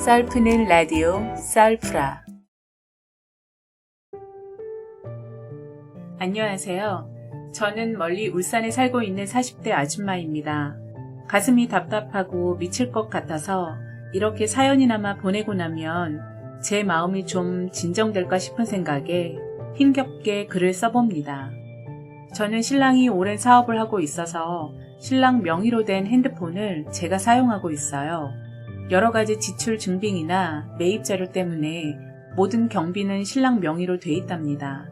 썰푸는 라디오 썰프라. 안녕하세요. 저는 멀리 울산에 살고 있는 40대 아줌마입니다. 가슴이 답답하고 미칠 것 같아서 이렇게 사연이나마 보내고 나면 제 마음이 좀 진정될까 싶은 생각에 힘겹게 글을 써봅니다. 저는 신랑이 오랜 사업을 하고 있어서 신랑 명의로 된 핸드폰을 제가 사용하고 있어요. 여러 가지 지출 증빙이나 매입 자료 때문에 모든 경비는 신랑 명의로 돼 있답니다.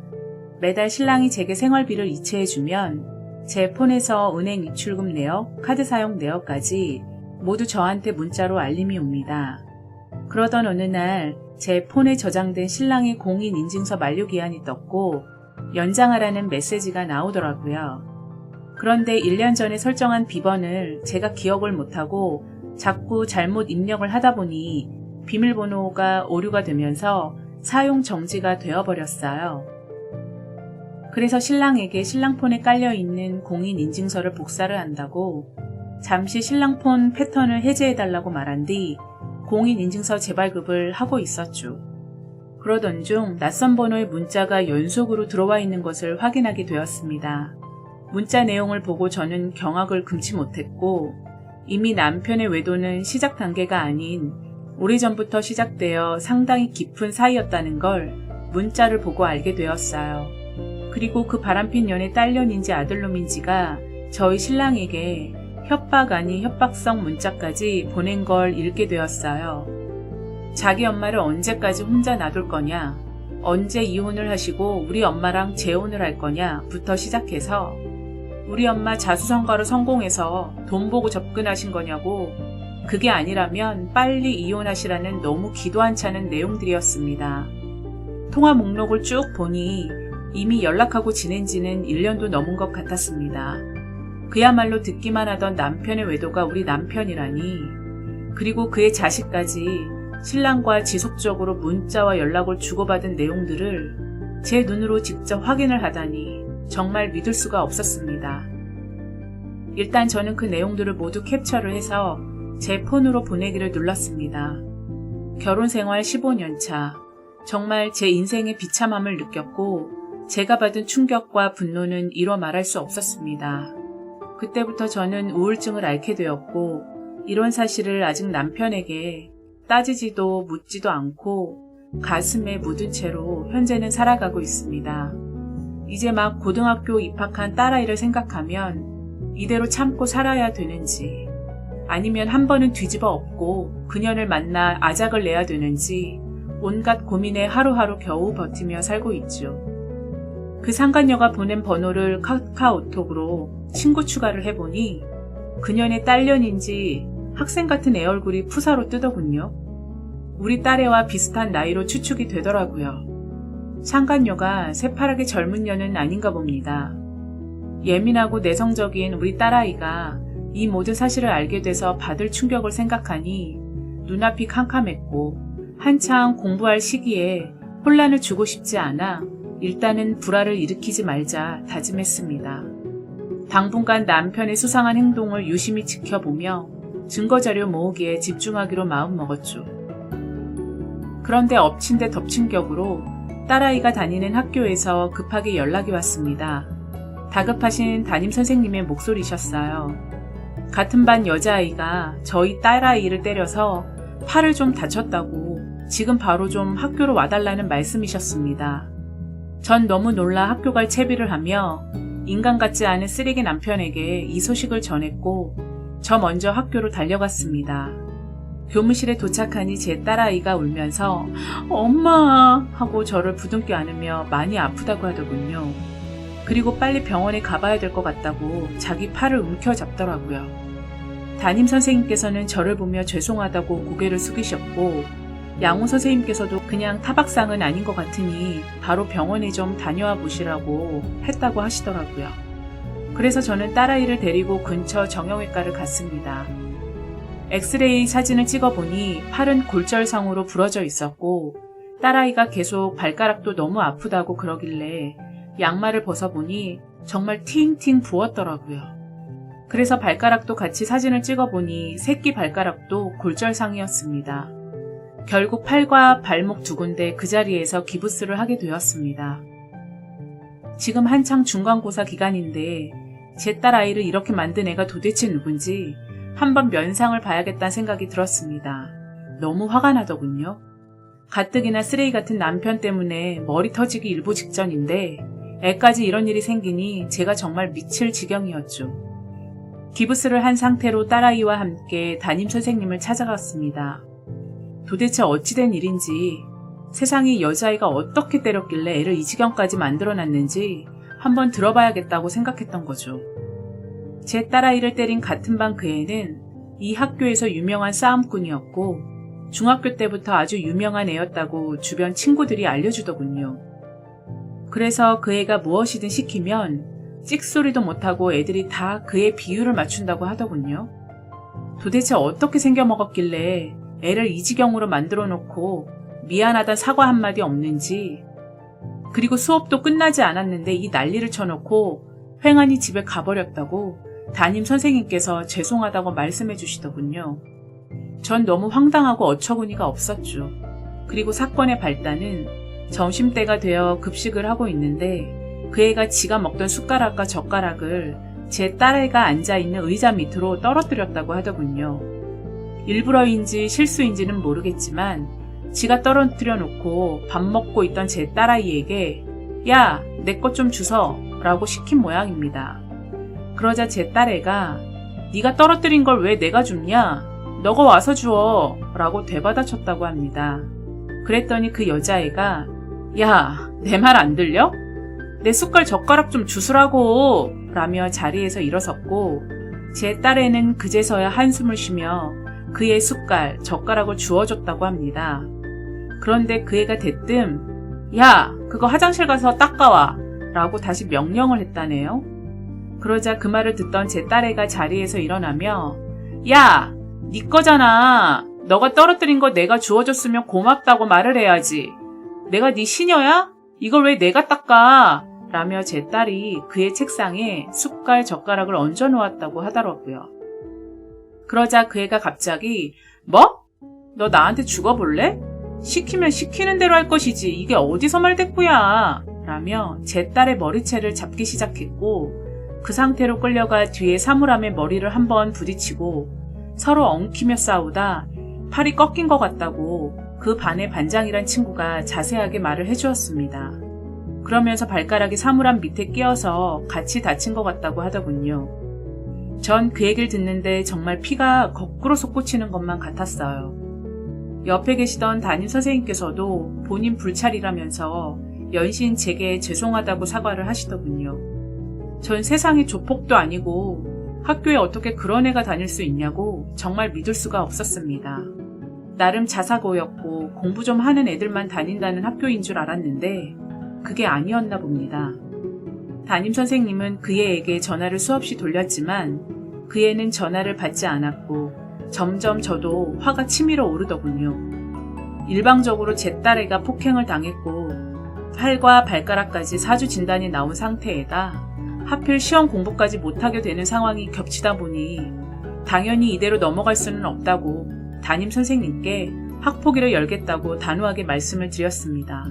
매달 신랑이 제게 생활비를 이체해주면 제 폰에서 은행 입출금 내역, 카드 사용 내역까지 모두 저한테 문자로 알림이 옵니다. 그러던 어느 날 제 폰에 저장된 신랑의 공인인증서 만료기한이 떴고 연장하라는 메시지가 나오더라고요. 그런데 1년 전에 설정한 비번을 제가 기억을 못하고 자꾸 잘못 입력을 하다 보니 비밀번호가 오류가 되면서 사용 정지가 되어버렸어요. 그래서 신랑에게 신랑 폰에 깔려있는 공인인증서를 복사를 한다고 잠시 신랑 폰 패턴을 해제해달라고 말한 뒤 공인인증서 재발급을 하고 있었죠. 그러던 중 낯선 번호의 문자가 연속으로 들어와 있는 것을 확인하게 되었습니다. 문자 내용을 보고 저는 경악을 금치 못했고 이미 남편의 외도는 시작 단계가 아닌 오래전부터 시작되어 상당히 깊은 사이였다는 걸 문자를 보고 알게 되었어요. 그리고 그 바람핀 년의 딸년인지 아들놈인지가 저희 신랑에게 협박 아닌 협박성 문자까지 보낸 걸 읽게 되었어요. 자기 엄마를 언제까지 혼자 놔둘 거냐, 언제 이혼을 하시고 우리 엄마랑 재혼을 할 거냐 부터 시작해서 우리 엄마 자수성가로 성공해서 돈 보고 접근하신 거냐고, 그게 아니라면 빨리 이혼하시라는 너무 기도 안 차는 내용들이었습니다. 통화 목록을 쭉 보니 이미 연락하고 지낸 지는 1년도 넘은 것 같았습니다. 그야말로 듣기만 하던 남편의 외도가 우리 남편이라니, 그리고 그의 자식까지 신랑과 지속적으로 문자와 연락을 주고받은 내용들을 제 눈으로 직접 확인을 하다니 정말 믿을 수가 없었습니다. 일단 저는 그 내용들을 모두 캡처를 해서 제 폰으로 보내기를 눌렀습니다. 결혼 생활 15년 차, 정말 제 인생의 비참함을 느꼈고 제가 받은 충격과 분노는 이루 말할 수 없었습니다. 그때부터 저는 우울증을 앓게 되었고 이런 사실을 아직 남편에게 따지지도 묻지도 않고 가슴에 묻은 채로 현재는 살아가고 있습니다. 이제 막 고등학교 입학한 딸아이를 생각하면 이대로 참고 살아야 되는지, 아니면 한 번은 뒤집어 엎고 그년을 만나 아작을 내야 되는지 온갖 고민에 하루하루 겨우 버티며 살고 있죠. 그 상간녀가 보낸 번호를 카카오톡으로 친구 추가를 해보니 그년의 딸년인지 학생 같은 애 얼굴이 푸사로 뜨더군요. 우리 딸애와 비슷한 나이로 추측이 되더라고요. 상간녀가 새파랗게 젊은 년은 아닌가 봅니다. 예민하고 내성적인 우리 딸아이가 이 모든 사실을 알게 돼서 받을 충격을 생각하니 눈앞이 캄캄했고 한창 공부할 시기에 혼란을 주고 싶지 않아 일단은 불화를 일으키지 말자 다짐했습니다. 당분간 남편의 수상한 행동을 유심히 지켜보며 증거자료 모으기에 집중하기로 마음먹었죠. 그런데 엎친 데 덮친 격으로 딸아이가 다니는 학교에서 급하게 연락이 왔습니다. 다급하신 담임선생님의 목소리셨어요. 같은 반 여자아이가 저희 딸아이를 때려서 팔을 좀 다쳤다고 지금 바로 좀 학교로 와달라는 말씀이셨습니다. 전 너무 놀라 학교 갈 채비를 하며 인간 같지 않은 쓰레기 남편에게 이 소식을 전했고 저 먼저 학교로 달려갔습니다. 교무실에 도착하니 제 딸아이가 울면서 엄마 하고 저를 부둥켜 안으며 많이 아프다고 하더군요. 그리고 빨리 병원에 가봐야 될 것 같다고 자기 팔을 움켜잡더라고요. 담임 선생님께서는 저를 보며 죄송하다고 고개를 숙이셨고 양호 선생님께서도 그냥 타박상은 아닌 것 같으니 바로 병원에 좀 다녀와 보시라고 했다고 하시더라고요. 그래서 저는 딸아이를 데리고 근처 정형외과를 갔습니다. 엑스레이 사진을 찍어보니 팔은 골절상으로 부러져 있었고 딸아이가 계속 발가락도 너무 아프다고 그러길래 양말을 벗어보니 정말 팅팅 부었더라고요. 그래서 발가락도 같이 사진을 찍어보니 새끼 발가락도 골절상이었습니다. 결국 팔과 발목 두 군데 그 자리에서 기부스를 하게 되었습니다. 지금 한창 중간고사 기간인데 제 딸 아이를 이렇게 만든 애가 도대체 누군지 한번 면상을 봐야겠다는 생각이 들었습니다. 너무 화가 나더군요. 가뜩이나 쓰레기 같은 남편 때문에 머리 터지기 일보 직전인데 애까지 이런 일이 생기니 제가 정말 미칠 지경이었죠. 기부스를 한 상태로 딸아이와 함께 담임 선생님을 찾아갔습니다. 도대체 어찌된 일인지, 세상에 여자아이가 어떻게 때렸길래 애를 이 지경까지 만들어놨는지 한번 들어봐야겠다고 생각했던 거죠. 제 딸아이를 때린 같은 반 그 애는 이 학교에서 유명한 싸움꾼이었고 중학교 때부터 아주 유명한 애였다고 주변 친구들이 알려주더군요. 그래서 그 애가 무엇이든 시키면 찍소리도 못하고 애들이 다 그의 비율을 맞춘다고 하더군요. 도대체 어떻게 생겨먹었길래 애를 이 지경으로 만들어 놓고 미안하단 사과 한마디 없는지, 그리고 수업도 끝나지 않았는데 이 난리를 쳐놓고 횡하니 집에 가버렸다고 담임 선생님께서 죄송하다고 말씀해 주시더군요. 전 너무 황당하고 어처구니가 없었죠. 그리고 사건의 발단은 점심때가 되어 급식을 하고 있는데 그 애가 지가 먹던 숟가락과 젓가락을 제 딸애가 앉아있는 의자 밑으로 떨어뜨렸다고 하더군요. 일부러인지 실수인지는 모르겠지만 지가 떨어뜨려 놓고 밥 먹고 있던 제 딸아이에게 야, 내 것 좀 주서 라고 시킨 모양입니다. 그러자 제 딸애가 네가 떨어뜨린 걸 왜 내가 줍냐? 너가 와서 주워 라고 되받아쳤다고 합니다. 그랬더니 그 여자애가 야, 내 말 안 들려? 내 숟갈 젓가락 좀 주스라고 라며 자리에서 일어섰고 제 딸애는 그제서야 한숨을 쉬며 그의 숟갈, 젓가락을 주워줬다고 합니다. 그런데 그 애가 대뜸 야, 그거 화장실 가서 닦아와 라고 다시 명령을 했다네요. 그러자 그 말을 듣던 제 딸애가 자리에서 일어나며 야, 네 거잖아. 너가 떨어뜨린 거 내가 주워줬으면 고맙다고 말을 해야지. 내가 네 시녀야? 이걸 왜 내가 닦아? 라며 제 딸이 그의 책상에 숟갈, 젓가락을 얹어 놓았다고 하더라고요. 그러자 그 애가 갑자기 뭐? 너 나한테 죽어볼래? 시키면 시키는 대로 할 것이지 이게 어디서 말대꾸야 라며 제 딸의 머리채를 잡기 시작했고 그 상태로 끌려가 뒤에 사물함에 머리를 한번 부딪히고 서로 엉키며 싸우다 팔이 꺾인 것 같다고 그 반의 반장이란 친구가 자세하게 말을 해주었습니다. 그러면서 발가락이 사물함 밑에 끼어서 같이 다친 것 같다고 하더군요. 전 그 얘기를 듣는데 정말 피가 거꾸로 솟구치는 것만 같았어요. 옆에 계시던 담임 선생님께서도 본인 불찰이라면서 연신 제게 죄송하다고 사과를 하시더군요. 전 세상에 조폭도 아니고 학교에 어떻게 그런 애가 다닐 수 있냐고 정말 믿을 수가 없었습니다. 나름 자사고였고 공부 좀 하는 애들만 다닌다는 학교인 줄 알았는데 그게 아니었나 봅니다. 담임 선생님은 그 애에게 전화를 수없이 돌렸지만 그 애는 전화를 받지 않았고 점점 저도 화가 치밀어 오르더군요. 일방적으로 제 딸애가 폭행을 당했고 팔과 발가락까지 사주 진단이 나온 상태에다 하필 시험 공부까지 못하게 되는 상황이 겹치다 보니 당연히 이대로 넘어갈 수는 없다고 담임 선생님께 학폭위를 열겠다고 단호하게 말씀을 드렸습니다.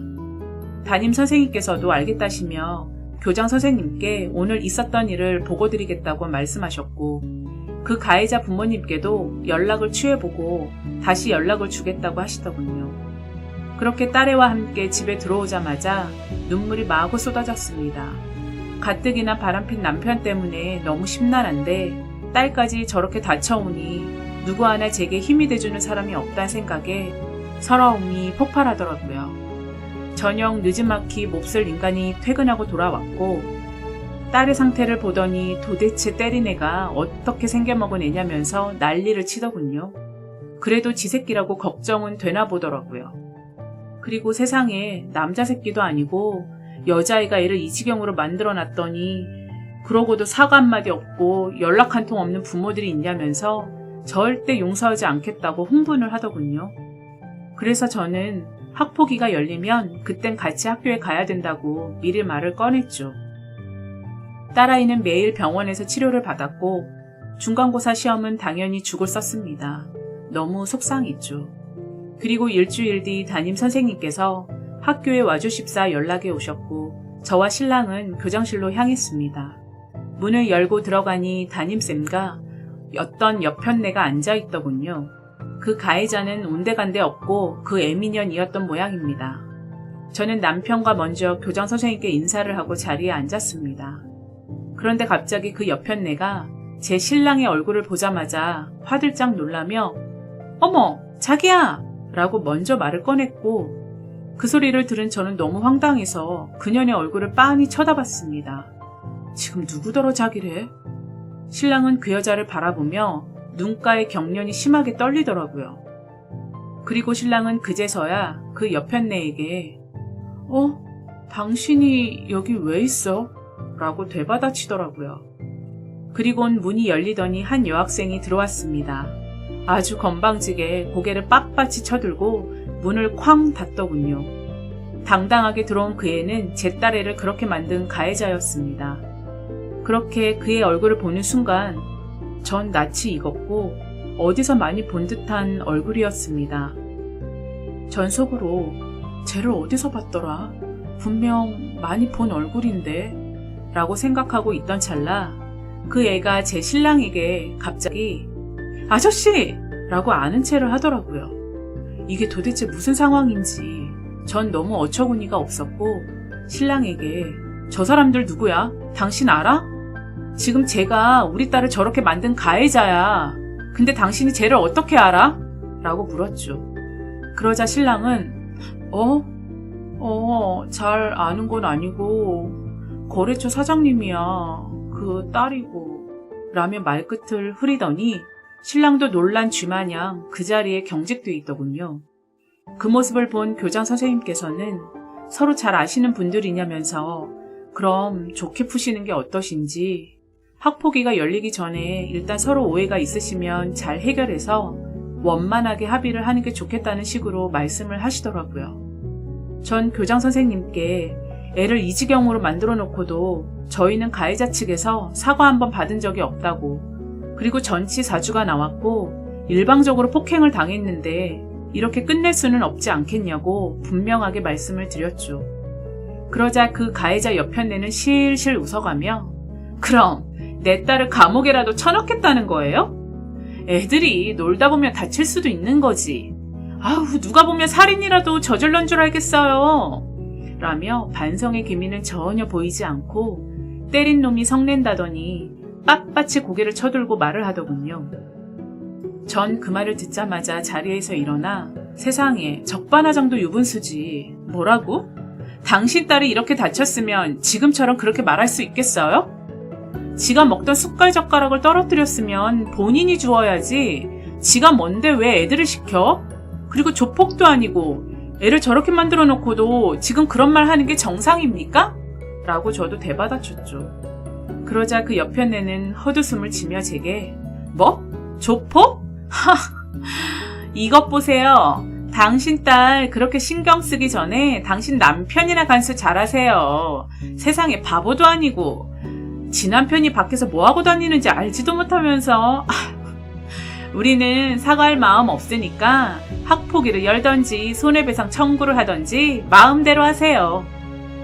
담임 선생님께서도 알겠다시며 교장 선생님께 오늘 있었던 일을 보고드리겠다고 말씀하셨고 그 가해자 부모님께도 연락을 취해보고 다시 연락을 주겠다고 하시더군요. 그렇게 딸애와 함께 집에 들어오자마자 눈물이 마구 쏟아졌습니다. 가뜩이나 바람핀 남편 때문에 너무 심란한데 딸까지 저렇게 다쳐오니 누구 하나 제게 힘이 돼주는 사람이 없다는 생각에 서러움이 폭발하더라고요. 저녁 늦지막히 몹쓸 인간이 퇴근하고 돌아왔고 딸의 상태를 보더니 도대체 때린 애가 어떻게 생겨먹은 애냐면서 난리를 치더군요. 그래도 지 새끼라고 걱정은 되나 보더라고요. 그리고 세상에 남자 새끼도 아니고 여자애가 애를 이 지경으로 만들어놨더니 그러고도 사과 한마디 없고 연락 한 통 없는 부모들이 있냐면서 절대 용서하지 않겠다고 흥분을 하더군요. 그래서 저는 학폭위가 열리면 그땐 같이 학교에 가야 된다고 미리 말을 꺼냈죠. 딸아이는 매일 병원에서 치료를 받았고 중간고사 시험은 당연히 죽을 썼습니다. 너무 속상했죠. 그리고 일주일 뒤 담임 선생님께서 학교에 와주십사 연락이 오셨고 저와 신랑은 교장실로 향했습니다. 문을 열고 들어가니 담임쌤과 어떤 여편네가 앉아있더군요. 그 가해자는 온데간데 없고 그 애미년이었던 모양입니다. 저는 남편과 먼저 교장 선생님께 인사를 하고 자리에 앉았습니다. 그런데 갑자기 그 여편네가 제 신랑의 얼굴을 보자마자 화들짝 놀라며 어머 자기야! 라고 먼저 말을 꺼냈고 그 소리를 들은 저는 너무 황당해서 그년의 얼굴을 빤히 쳐다봤습니다. 지금 누구더러 자기래? 신랑은 그 여자를 바라보며 눈가에 경련이 심하게 떨리더라고요. 그리고 신랑은 그제서야 그 여편네에게 당신이 여기 왜 있어? 라고 되받아치더라고요. 그리곤 문이 열리더니 한 여학생이 들어왔습니다. 아주 건방지게 고개를 빳빳이 쳐들고 문을 쾅 닫더군요. 당당하게 들어온 그 애는 제 딸애를 그렇게 만든 가해자였습니다. 그렇게 그의 얼굴을 보는 순간 전 낯이 익었고 어디서 많이 본 듯한 얼굴이었습니다. 전 속으로 쟤를 어디서 봤더라? 분명 많이 본 얼굴인데 라고 생각하고 있던 찰나 그 애가 제 신랑에게 갑자기 아저씨! 라고 아는 체를 하더라고요. 이게 도대체 무슨 상황인지 전 너무 어처구니가 없었고 신랑에게 저 사람들 누구야? 당신 알아? 지금 제가 우리 딸을 저렇게 만든 가해자야. 근데 당신이 쟤를 어떻게 알아? 라고 물었죠. 그러자 신랑은 잘 아는 건 아니고 거래처 사장님이야. 그 딸이고 라며 말끝을 흐리더니 신랑도 놀란 쥐마냥 그 자리에 경직돼 있더군요. 그 모습을 본 교장 선생님께서는 서로 잘 아시는 분들이냐면서 그럼 좋게 푸시는 게 어떠신지 학폭위가 열리기 전에 일단 서로 오해가 있으시면 잘 해결해서 원만하게 합의를 하는 게 좋겠다는 식으로 말씀을 하시더라고요. 전 교장 선생님께 애를 이 지경으로 만들어 놓고도 저희는 가해자 측에서 사과 한번 받은 적이 없다고, 그리고 전치 사주가 나왔고 일방적으로 폭행을 당했는데 이렇게 끝낼 수는 없지 않겠냐고 분명하게 말씀을 드렸죠. 그러자 그 가해자 여편네는 실실 웃어가며 그럼 내 딸을 감옥에라도 쳐넣겠다는 거예요? 애들이 놀다 보면 다칠 수도 있는 거지. 아우 누가 보면 살인이라도 저질렀는 줄 알겠어요. 라며 반성의 기미는 전혀 보이지 않고 때린 놈이 성낸다더니 빳빳이 고개를 쳐들고 말을 하더군요. 전 그 말을 듣자마자 자리에서 일어나 세상에 적반하장도 유분수지. 뭐라고? 당신 딸이 이렇게 다쳤으면 지금처럼 그렇게 말할 수 있겠어요? 지가 먹던 숟갈젓가락을 떨어뜨렸으면 본인이 주워야지. 지가 뭔데 왜 애들을 시켜? 그리고 조폭도 아니고 애를 저렇게 만들어 놓고도 지금 그런 말 하는 게 정상입니까? 라고 저도 대받아쳤죠. 그러자 그 여편네는 헛웃음을 치며 제게 뭐? 조폭? 하, 이것 보세요. 당신 딸 그렇게 신경 쓰기 전에 당신 남편이나 간수 잘하세요. 세상에 바보도 아니고 지 남편이 밖에서 뭐하고 다니는지 알지도 못하면서 우리는 사과할 마음 없으니까 학폭위를 열던지 손해배상 청구를 하던지 마음대로 하세요.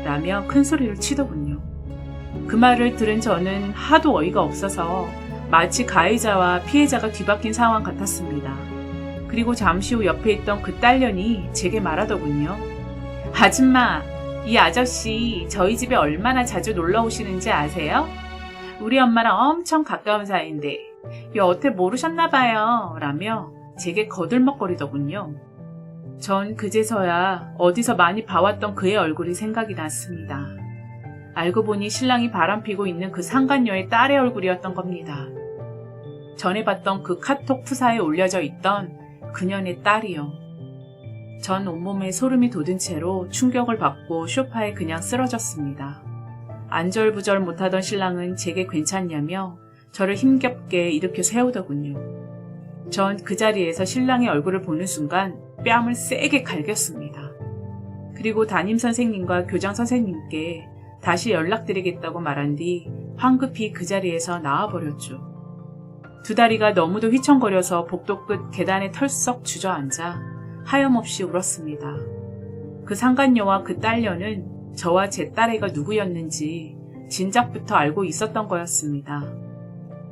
라며 큰 소리를 치더군요. 그 말을 들은 저는 하도 어이가 없어서 마치 가해자와 피해자가 뒤바뀐 상황 같았습니다. 그리고 잠시 후 옆에 있던 그 딸년이 제게 말하더군요. 아줌마, 이 아저씨 저희 집에 얼마나 자주 놀러 오시는지 아세요? 우리 엄마랑 엄청 가까운 사이인데 여태 모르셨나봐요. 라며 제게 거들먹거리더군요. 전 그제서야 어디서 많이 봐왔던 그의 얼굴이 생각이 났습니다. 알고 보니 신랑이 바람피고 있는 그 상간녀의 딸의 얼굴이었던 겁니다. 전에 봤던 그 카톡 푸사에 올려져 있던 그년의 딸이요. 전 온몸에 소름이 돋은 채로 충격을 받고 소파에 그냥 쓰러졌습니다. 안절부절 못하던 신랑은 제게 괜찮냐며 저를 힘겹게 일으켜 세우더군요. 전 그 자리에서 신랑의 얼굴을 보는 순간 뺨을 세게 갈겼습니다. 그리고 담임 선생님과 교장 선생님께 다시 연락드리겠다고 말한 뒤 황급히 그 자리에서 나와버렸죠. 두 다리가 너무도 휘청거려서 복도 끝 계단에 털썩 주저앉아 하염없이 울었습니다. 그 상간녀와 그 딸녀는 저와 제 딸애가 누구였는지 진작부터 알고 있었던 거였습니다.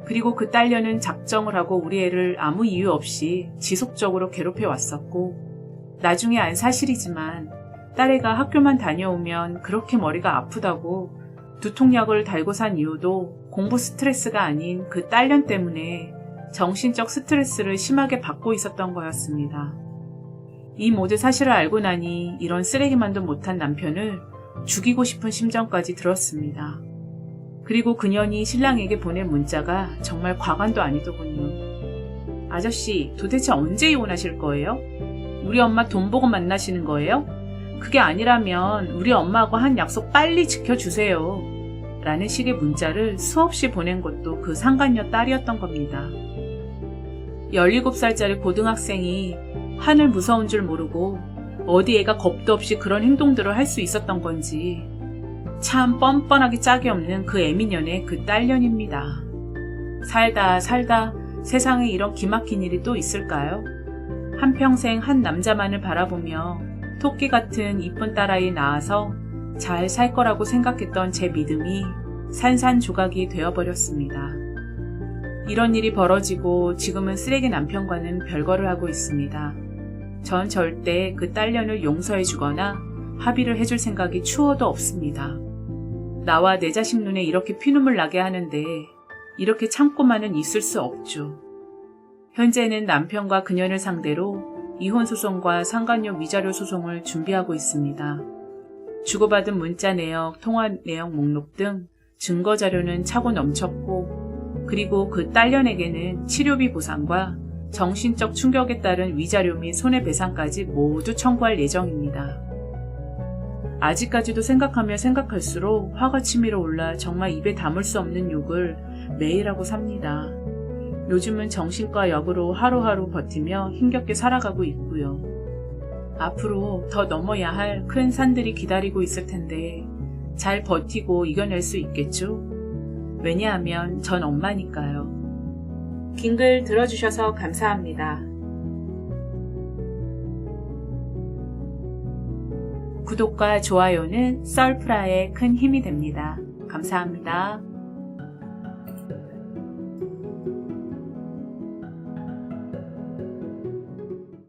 그리고 그 딸녀는 작정을 하고 우리 애를 아무 이유 없이 지속적으로 괴롭혀 왔었고, 나중에 안 사실이지만 딸애가 학교만 다녀오면 그렇게 머리가 아프다고 두통약을 달고 산 이유도 공부 스트레스가 아닌 그 딸년 때문에 정신적 스트레스를 심하게 받고 있었던 거였습니다. 이 모든 사실을 알고 나니 이런 쓰레기만도 못한 남편을 죽이고 싶은 심정까지 들었습니다. 그리고 그년이 신랑에게 보낸 문자가 정말 과간도 아니더군요. 아저씨, 도대체 언제 이혼하실 거예요? 우리 엄마 돈 보고 만나시는 거예요? 그게 아니라면 우리 엄마하고 한 약속 빨리 지켜주세요. 라는 식의 문자를 수없이 보낸 것도 그 상간녀 딸이었던 겁니다. 17살짜리 고등학생이 하늘 무서운 줄 모르고 어디 애가 겁도 없이 그런 행동들을 할 수 있었던 건지 참 뻔뻔하기 짝이 없는 그 애미년의 그 딸년입니다. 살다 세상에 이런 기막힌 일이 또 있을까요? 한평생 한 남자만을 바라보며 토끼 같은 이쁜 딸아이 낳아서 잘 살 거라고 생각했던 제 믿음이 산산조각이 되어버렸습니다. 이런 일이 벌어지고 지금은 쓰레기 남편과는 별거를 하고 있습니다. 전 절대 그 딸년을 용서해주거나 합의를 해줄 생각이 추워도 없습니다. 나와 내 자식 눈에 이렇게 피눈물 나게 하는데 이렇게 참고만은 있을 수 없죠. 현재는 남편과 그녀를 상대로 이혼 소송과 상간녀 위자료 소송을 준비하고 있습니다. 주고받은 문자 내역, 통화 내역 목록 등 증거 자료는 차고 넘쳤고, 그리고 그 딸년에게는 치료비 보상과 정신적 충격에 따른 위자료 및 손해배상까지 모두 청구할 예정입니다. 아직까지도 생각하면 생각할수록 화가 치밀어 올라 정말 입에 담을 수 없는 욕을 매일 하고 삽니다. 요즘은 정신과 역으로 하루하루 버티며 힘겹게 살아가고 있고요. 앞으로 더 넘어야 할 큰 산들이 기다리고 있을 텐데 잘 버티고 이겨낼 수 있겠죠? 왜냐하면 전 엄마니까요. 긴 글 들어주셔서 감사합니다. 구독과 좋아요는 썰프라에 큰 힘이 됩니다. 감사합니다.